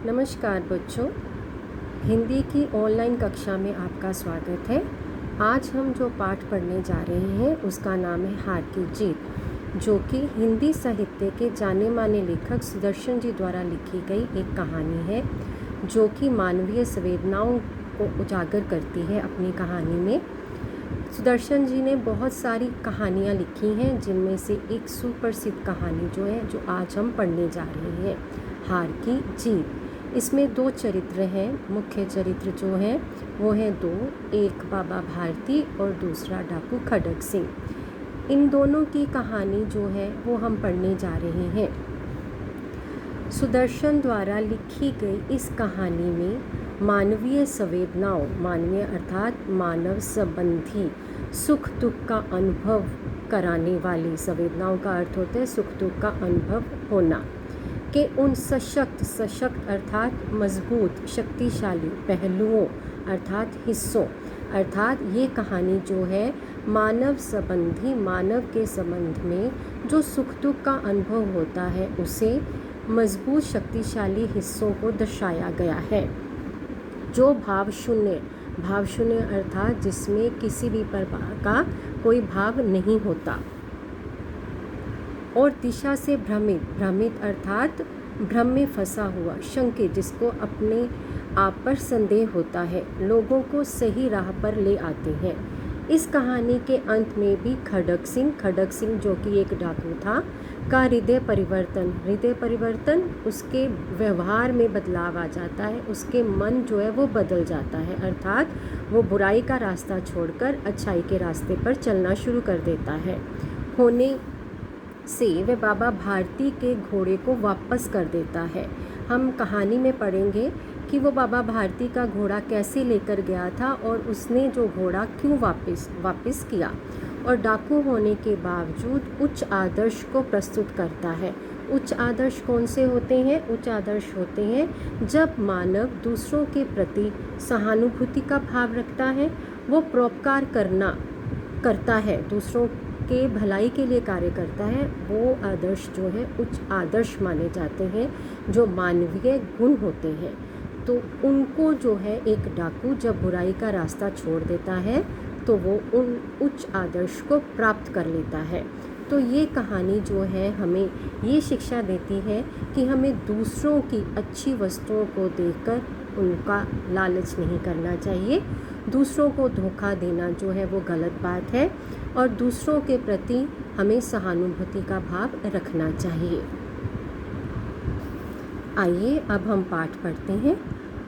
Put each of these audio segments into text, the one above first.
नमस्कार बच्चों, हिंदी की ऑनलाइन कक्षा में आपका स्वागत है। आज हम जो पाठ पढ़ने जा रहे हैं उसका नाम है हार की जीत, जो कि हिंदी साहित्य के जाने माने लेखक सुदर्शन जी द्वारा लिखी गई एक कहानी है, जो कि मानवीय संवेदनाओं को उजागर करती है अपनी कहानी में। सुदर्शन जी ने बहुत सारी कहानियाँ लिखी हैं, जिनमें से एक सुप्रसिद्ध कहानी जो आज हम पढ़ने जा रहे हैं, हार की जीत। इसमें दो चरित्र हैं, मुख्य चरित्र जो हैं वो हैं दो, एक बाबा भारती और दूसरा डाकू खड़ग सिंह। इन दोनों की कहानी जो है वो हम पढ़ने जा रहे हैं। सुदर्शन द्वारा लिखी गई इस कहानी में मानवीय संवेदनाओं, मानवीय अर्थात मानव संबंधी सुख दुख का अनुभव कराने वाली संवेदनाओं का अर्थ होता है सुख दुख का अनुभव होना के उन सशक्त अर्थात मजबूत शक्तिशाली पहलुओं अर्थात हिस्सों, अर्थात ये कहानी जो है मानव संबंधी, मानव के संबंध में जो सुख दुख का अनुभव होता है उसे मजबूत शक्तिशाली हिस्सों को दर्शाया गया है, जो भाव शून्य अर्थात जिसमें किसी भी प्रकार का कोई भाव नहीं होता, और दिशा से भ्रमित अर्थात भ्रम में फंसा हुआ, शंकित जिसको अपने आप पर संदेह होता है, लोगों को सही राह पर ले आते हैं। इस कहानी के अंत में भी खड़ग सिंह जो कि एक डाकू था का हृदय परिवर्तन उसके व्यवहार में बदलाव आ जाता है, उसके मन जो है वो बदल जाता है, अर्थात वो बुराई का रास्ता छोड़कर अच्छाई के रास्ते पर चलना शुरू कर देता है। होने से वह बाबा भारती के घोड़े को वापस कर देता है। हम कहानी में पढ़ेंगे कि वो बाबा भारती का घोड़ा कैसे लेकर गया था और उसने जो घोड़ा क्यों वापस किया, और डाकू होने के बावजूद उच्च आदर्श को प्रस्तुत करता है। उच्च आदर्श कौन से होते हैं? उच्च आदर्श होते हैं जब मानव दूसरों के प्रति सहानुभूति का भाव रखता है, वो परोपकार करता है, दूसरों के भलाई के लिए कार्य करता है। वो आदर्श जो है उच्च आदर्श माने जाते हैं, जो मानवीय गुण होते हैं। तो उनको जो है एक डाकू जब बुराई का रास्ता छोड़ देता है तो वो उन उच्च आदर्श को प्राप्त कर लेता है। तो ये कहानी जो है हमें ये शिक्षा देती है कि हमें दूसरों की अच्छी वस्तुओं को देखकर उनका लालच नहीं करना चाहिए, दूसरों को धोखा देना जो है वो गलत बात है, और दूसरों के प्रति हमें सहानुभूति का भाव रखना चाहिए। आइए अब हम पाठ पढ़ते हैं।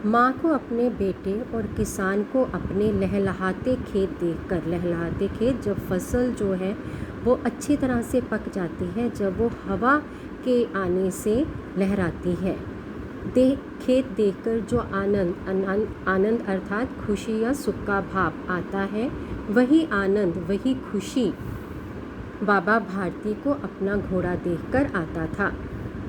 माँ को अपने बेटे और किसान को अपने लहलहाते खेत देखकर, लहलहाते खेत जब फसल जो है वो अच्छी तरह से पक जाती है, जब वो हवा के आने से लहराती है, खेत देखकर जो आनंद अर्थात खुशी या सुख का भाव आता है, वही आनंद वही खुशी बाबा भारती को अपना घोड़ा देखकर आता था।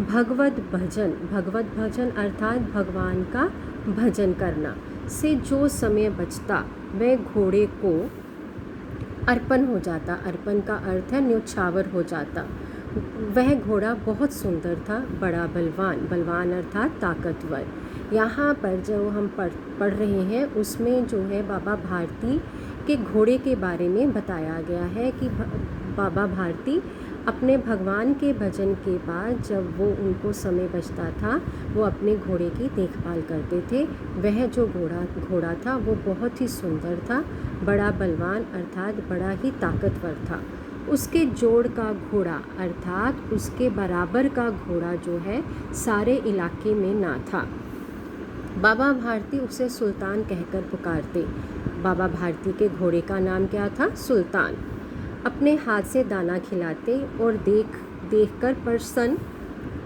भगवत भजन अर्थात भगवान का भजन करना से जो समय बचता वह घोड़े को अर्पण हो जाता। अर्पण का अर्थ है न्योछावर हो जाता। वह घोड़ा बहुत सुंदर था, बड़ा बलवान अर्थात ताकतवर। यहाँ पर जो हम पढ़ रहे हैं उसमें जो है बाबा भारती के घोड़े के बारे में बताया गया है कि बाबा भारती अपने भगवान के भजन के बाद जब वो उनको समय बचता था वो अपने घोड़े की देखभाल करते थे। वह जो घोड़ा था वो बहुत ही सुंदर था, बड़ा बलवान अर्थात बड़ा ही ताकतवर था। उसके जोड़ का घोड़ा अर्थात उसके बराबर का घोड़ा जो है सारे इलाके में ना था। बाबा भारती उसे सुल्तान कहकर पुकारते। बाबा भारती के घोड़े का नाम क्या था? सुल्तान। अपने हाथ से दाना खिलाते और देखकर प्रसन्न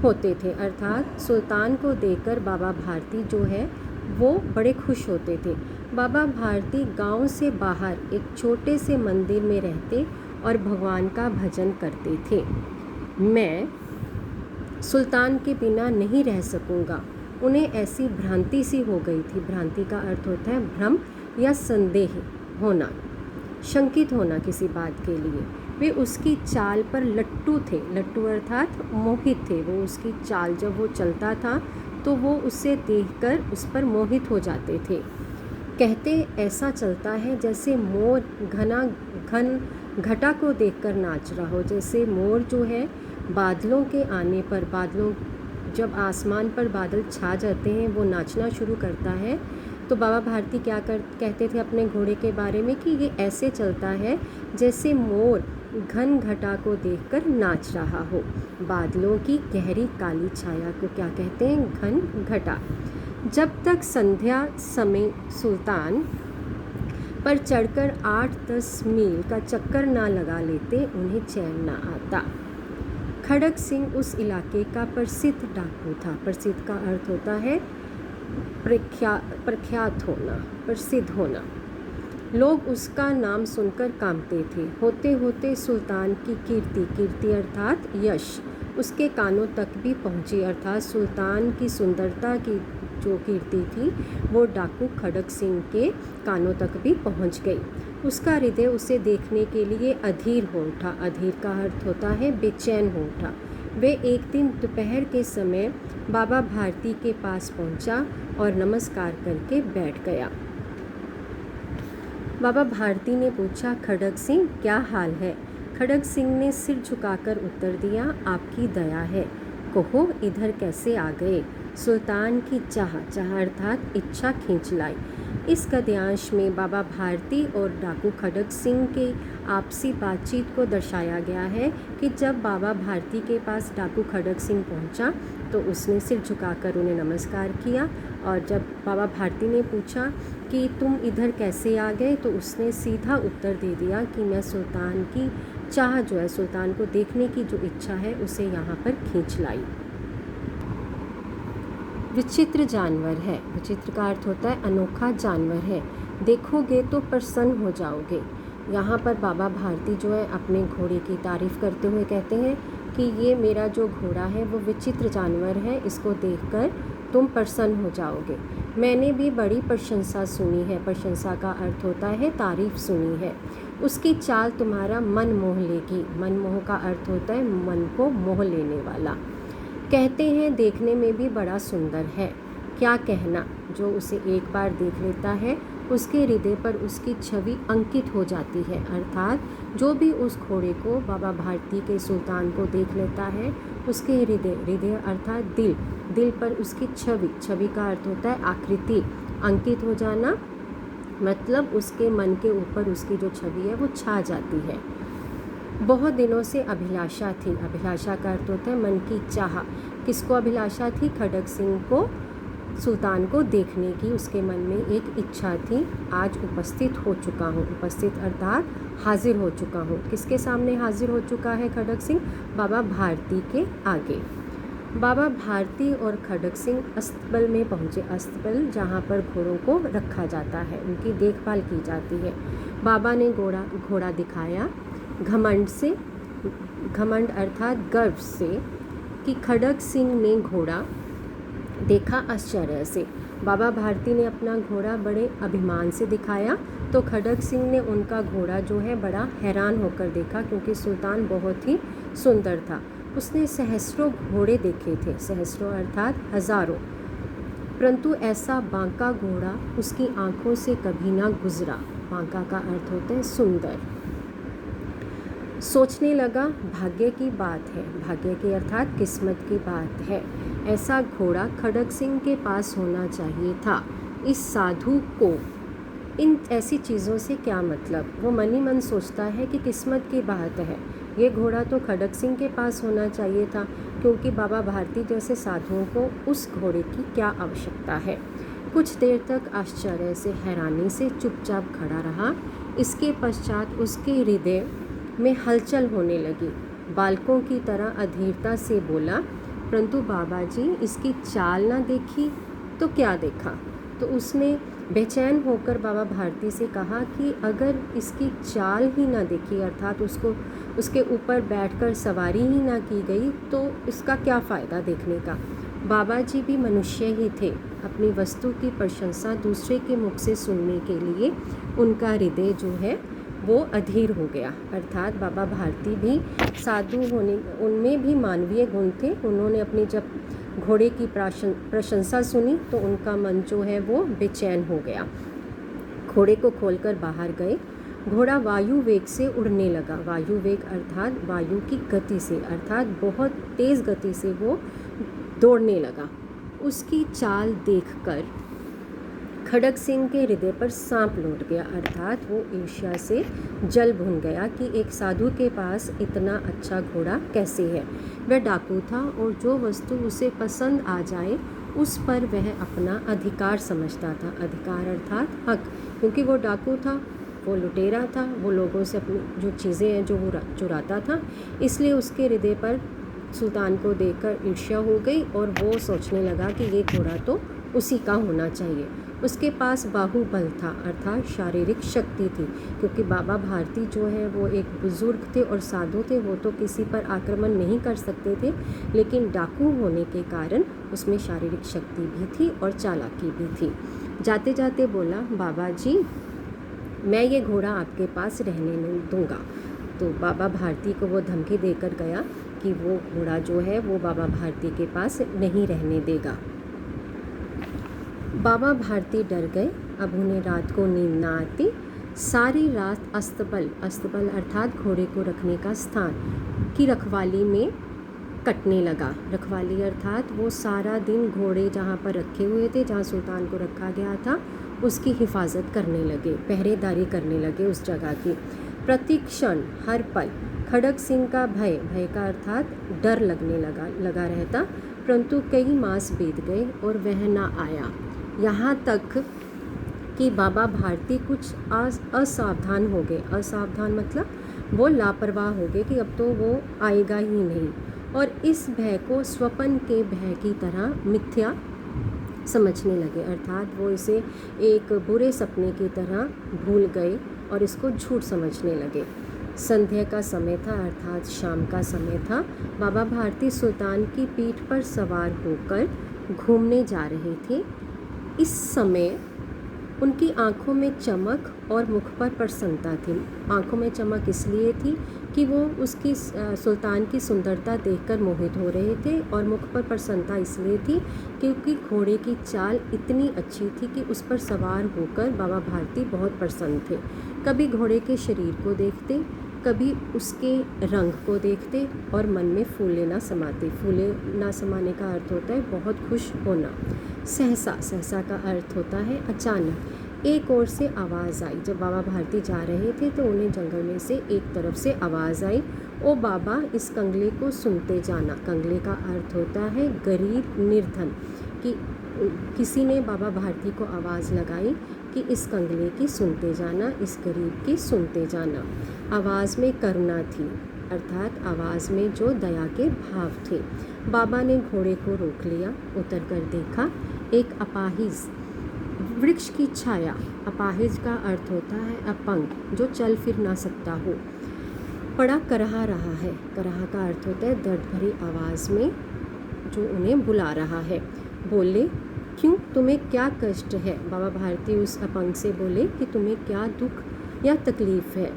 होते थे, अर्थात सुल्तान को देखकर बाबा भारती जो है वो बड़े खुश होते थे। बाबा भारती गांव से बाहर एक छोटे से मंदिर में रहते और भगवान का भजन करते थे। मैं सुल्तान के बिना नहीं रह सकूंगा। उन्हें ऐसी भ्रांति सी हो गई थी। भ्रांति का अर्थ होता है भ्रम या संदेह होना, शंकित होना किसी बात के लिए। वे उसकी चाल पर लट्टू थे, लट्टू अर्थात मोहित थे। वो उसकी चाल जब वो चलता था तो वो उसे देखकर उस पर मोहित हो जाते थे। कहते ऐसा चलता है जैसे मोर घन घटा को देखकर नाच रहा हो। जैसे मोर जो है बादलों के आने पर, बादलों जब आसमान पर बादल छा जाते हैं वो नाचना शुरू करता है। तो बाबा भारती कहते थे अपने घोड़े के बारे में कि ये ऐसे चलता है जैसे मोर घन घटा को देखकर नाच रहा हो। बादलों की गहरी काली छाया को क्या कहते हैं? घन घटा। जब तक संध्या समय सुल्तान पर चढ़कर 8-10 मील का चक्कर ना लगा लेते उन्हें चैन ना आता। खड़ग सिंह उस इलाके का प्रसिद्ध डाकू था। प्रसिद्ध का अर्थ होता है प्रख्यात होना, प्रसिद्ध होना। लोग उसका नाम सुनकर कांपते थे। होते होते सुल्तान की कीर्ति अर्थात यश उसके कानों तक भी पहुंची। अर्थात सुल्तान की सुंदरता की जो कीर्ति थी वो डाकू खड़ग सिंह के कानों तक भी पहुंच गई। उसका हृदय उसे देखने के लिए अधीर हो उठा। अधीर का अर्थ होता है बेचैन हो उठा। वे एक दिन दोपहर के समय बाबा भारती के पास पहुंचा और नमस्कार करके बैठ गया। बाबा भारती ने पूछा, खड़ग सिंह क्या हाल है? खड़ग सिंह ने सिर झुकाकर उत्तर दिया, आपकी दया है, कहो इधर कैसे आ गए? सुल्तान की चाह अर्थात इच्छा खींच लाई। इस गद्यांश में बाबा भारती और डाकू खड़ग सिंह के आपसी बातचीत को दर्शाया गया है कि जब बाबा भारती के पास डाकू खड़ग सिंह पहुंचा तो उसने सिर झुकाकर उन्हें नमस्कार किया, और जब बाबा भारती ने पूछा कि तुम इधर कैसे आ गए तो उसने सीधा उत्तर दे दिया कि मैं सुल्तान की चाह जो है, सुल्तान को देखने की जो इच्छा है उसे यहाँ पर खींच लाई। विचित्र जानवर है। विचित्र का अर्थ होता है अनोखा जानवर है, देखोगे तो प्रसन्न हो जाओगे। यहाँ पर बाबा भारती जो है अपने घोड़े की तारीफ़ करते हुए कहते हैं कि ये मेरा जो घोड़ा है वो विचित्र जानवर है, इसको देखकर तुम प्रसन्न हो जाओगे। मैंने भी बड़ी प्रशंसा सुनी है। प्रशंसा का अर्थ होता है तारीफ़ सुनी है। उसकी चाल तुम्हारा मन मोह लेगी। मन मोह का अर्थ होता है मन को मोह लेने वाला। कहते हैं देखने में भी बड़ा सुंदर है। क्या कहना, जो उसे एक बार देख लेता है उसके हृदय पर उसकी छवि अंकित हो जाती है। अर्थात जो भी उस घोड़े को, बाबा भारती के सुल्तान को देख लेता है उसके हृदय अर्थात दिल पर उसकी छवि का अर्थ होता है आकृति, अंकित हो जाना, मतलब उसके मन के ऊपर उसकी जो छवि है वो छा जाती है। बहुत दिनों से अभिलाषा थी। अभिलाषा का अर्थ होता है मन की चाह। किसको अभिलाषा थी? खड़ग सिंह को, सुल्तान को देखने की उसके मन में एक इच्छा थी। आज उपस्थित हो चुका हूँ। उपस्थित अर्थात हाजिर हो चुका हूँ। किसके सामने हाजिर हो चुका है खड़ग सिंह? बाबा भारती के आगे। बाबा भारती और खड़ग सिंह अस्तबल में पहुँचे। अस्तबल जहाँ पर घोड़ों को रखा जाता है, उनकी देखभाल की जाती है। बाबा ने घोड़ा दिखाया घमंड अर्थात गर्व से, कि खड़ग सिंह ने घोड़ा देखा आश्चर्य से। बाबा भारती ने अपना घोड़ा बड़े अभिमान से दिखाया तो खड़ग सिंह ने उनका घोड़ा जो है बड़ा हैरान होकर देखा, क्योंकि सुल्तान बहुत ही सुंदर था। उसने सहस्रों घोड़े देखे थे। सहस्रों अर्थात हजारों, परंतु ऐसा बांका घोड़ा उसकी आंखों से कभी ना गुजरा। बांका का अर्थ होता है सुंदर। सोचने लगा भाग्य की बात है। भाग्य की अर्थात किस्मत की बात है। ऐसा घोड़ा खड़ग सिंह के पास होना चाहिए था। इस साधु को इन ऐसी चीज़ों से क्या मतलब? वो मन ही मन सोचता है कि किस्मत की बात है, ये घोड़ा तो खड़ग सिंह के पास होना चाहिए था, क्योंकि बाबा भारती जैसे साधुओं को उस घोड़े की क्या आवश्यकता है। कुछ देर तक आश्चर्य से, हैरानी से चुपचाप खड़ा रहा। इसके पश्चात उसके हृदय में हलचल होने लगी। बालकों की तरह अधीरता से बोला, परंतु बाबा जी इसकी चाल ना देखी तो क्या देखा? तो उसने बेचैन होकर बाबा भारती से कहा कि अगर इसकी चाल ही ना देखी, अर्थात उसके ऊपर बैठकर सवारी ही ना की गई, तो इसका क्या फ़ायदा देखने का। बाबा जी भी मनुष्य ही थे। अपनी वस्तु की प्रशंसा दूसरे के मुख से सुनने के लिए उनका हृदय जो है वो अधीर हो गया। अर्थात बाबा भारती भी साधु होने, उनमें भी मानवीय गुण थे। उन्होंने अपनी जब घोड़े की प्रशंसा सुनी तो उनका मन जो है वो बेचैन हो गया। घोड़े को खोलकर बाहर गए। घोड़ा वायु वेग से उड़ने लगा। वायु वेग अर्थात वायु की गति से, अर्थात बहुत तेज़ गति से वो दौड़ने लगा। उसकी चाल देखकर खड़ग सिंह के हृदय पर सांप लौट गया, अर्थात वो ईर्ष्या से जल भुन गया कि एक साधु के पास इतना अच्छा घोड़ा कैसे है। वह डाकू था और जो वस्तु उसे पसंद आ जाए उस पर वह अपना अधिकार समझता था। अधिकार अर्थात हक, क्योंकि वो डाकू था, वो लुटेरा था, वो लोगों से अपनी जो चीज़ें हैं जो वो चुराता था, इसलिए उसके हृदय पर सुल्तान को देखकर ईर्ष्या हो गई और वो सोचने लगा कि ये घोड़ा तो उसी का होना चाहिए। उसके पास बाहुबल था, अर्थात शारीरिक शक्ति थी, क्योंकि बाबा भारती जो है वो एक बुज़ुर्ग थे और साधु थे, वो तो किसी पर आक्रमण नहीं कर सकते थे, लेकिन डाकू होने के कारण उसमें शारीरिक शक्ति भी थी और चालाकी भी थी। जाते जाते बोला, बाबा जी मैं ये घोड़ा आपके पास रहने नहीं दूंगा। तो बाबा भारती को वो धमकी देकर गया कि वो घोड़ा जो है वो बाबा भारती के पास नहीं रहने देगा। बाबा भारती डर गए। अब उन्हें रात को नींद ना आती। सारी रात अस्तबल, अस्तबल अर्थात घोड़े को रखने का स्थान, की रखवाली में कटने लगा। रखवाली अर्थात वो सारा दिन घोड़े जहाँ पर रखे हुए थे, जहाँ सुल्तान को रखा गया था, उसकी हिफाजत करने लगे, पहरेदारी करने लगे उस जगह की। प्रति क्षण हर पल खड़ग सिंह का भय, भय का अर्थात डर लगने लगा रहता। परंतु कई मास बीत गए और वह ना आया। यहाँ तक कि बाबा भारती कुछ असावधान हो गए। असावधान मतलब वो लापरवाह हो गए कि अब तो वो आएगा ही नहीं, और इस भय को स्वप्न के भय की तरह मिथ्या समझने लगे, अर्थात वो इसे एक बुरे सपने की तरह भूल गए और इसको झूठ समझने लगे। संध्या का समय था, अर्थात शाम का समय था। बाबा भारती सुल्तान की पीठ पर सवार होकर घूमने जा रहे थे। इस समय उनकी आंखों में चमक और मुख पर प्रसन्नता थी। आंखों में चमक इसलिए थी कि वो उसकी सुल्तान की सुंदरता देखकर मोहित हो रहे थे, और मुख पर प्रसन्नता इसलिए थी क्योंकि घोड़े की चाल इतनी अच्छी थी कि उस पर सवार होकर बाबा भारती बहुत प्रसन्न थे। कभी घोड़े के शरीर को देखते, कभी उसके रंग को देखते और मन में फूले ना समाते। फूले ना समाने का अर्थ होता है बहुत खुश होना। सहसा, सहसा का अर्थ होता है अचानक। एक ओर से आवाज़ आई। जब बाबा भारती जा रहे थे तो उन्हें जंगल में से एक तरफ से आवाज़ आई, ओ बाबा इस कंगले को सुनते जाना। कंगले का अर्थ होता है गरीब निर्धन। कि किसी ने बाबा भारती को आवाज़ लगाई कि इस कंगले की सुनते जाना, इस गरीब की सुनते जाना। आवाज़ में करुणा थी, अर्थात आवाज़ में जो दया के भाव थे। बाबा ने घोड़े को रोक लिया, उतर कर देखा एक अपाहिज वृक्ष की छाया। अपाहिज का अर्थ होता है अपंग, जो चल फिर ना सकता हो, पड़ा करहा रहा है। करहा का अर्थ होता है दर्द भरी आवाज़ में जो उन्हें बुला रहा है। बोले, क्यों, तुम्हें क्या कष्ट है? बाबा भारती उस अपंग से बोले कि तुम्हें क्या दुख या तकलीफ़ है?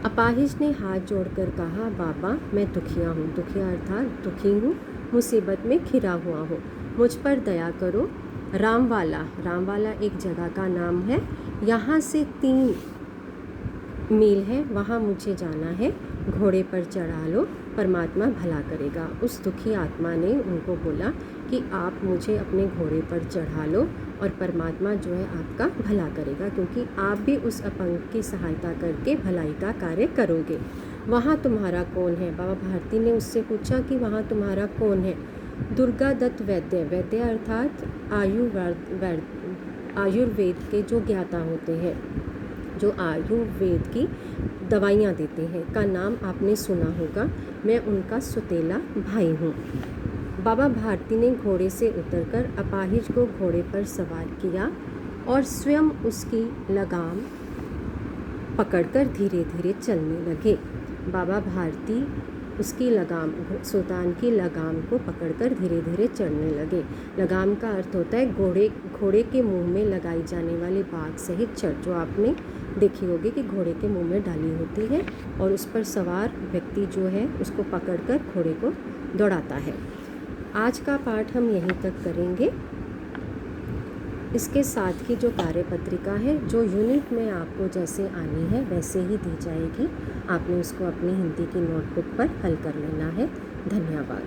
अपाहिज ने हाथ जोड़कर कहा, बाबा मैं दुखिया हूँ। दुखिया अर्थात दुखी हूँ, मुसीबत में घिरा हुआ हूँ, मुझ पर दया करो। रामवाला, रामवाला एक जगह का नाम है, यहाँ से 3 मील है, वहाँ मुझे जाना है, घोड़े पर चढ़ा लो, परमात्मा भला करेगा। उस दुखी आत्मा ने उनको बोला कि आप मुझे अपने घोड़े पर चढ़ा लो और परमात्मा जो है आपका भला करेगा, क्योंकि आप भी उस अपंग की सहायता करके भलाई का कार्य करोगे। वहाँ तुम्हारा कौन है? बाबा भारती ने उससे पूछा कि वहाँ तुम्हारा कौन है? दुर्गा दत्त वैद्य, वैद्य अर्थात आयुर्वेद के जो ज्ञाता होते हैं, जो आयुर्वेद की दवाइयाँ देते हैं, का नाम आपने सुना होगा। मैं उनका सुतेला भाई हूँ। बाबा भारती ने घोड़े से उतरकर अपाहिज को घोड़े पर सवार किया और स्वयं उसकी लगाम पकड़कर धीरे धीरे चलने लगे। बाबा भारती उसकी लगाम, सुल्तान की लगाम को पकड़कर धीरे धीरे चढ़ने लगे। लगाम का अर्थ होता है घोड़े के मुंह में लगाई जाने वाली बाग सहित छड़, जो आपने देखी होगी कि घोड़े के मुंह में डाली होती है और उस पर सवार व्यक्ति जो है उसको पकड़कर घोड़े को दौड़ाता है। आज का पाठ हम यहीं तक करेंगे। इसके साथ की जो कार्यपत्रिका है, जो यूनिट में आपको जैसे आनी है वैसे ही दी जाएगी। आपने उसको अपनी हिंदी की नोटबुक पर हल कर लेना है। धन्यवाद।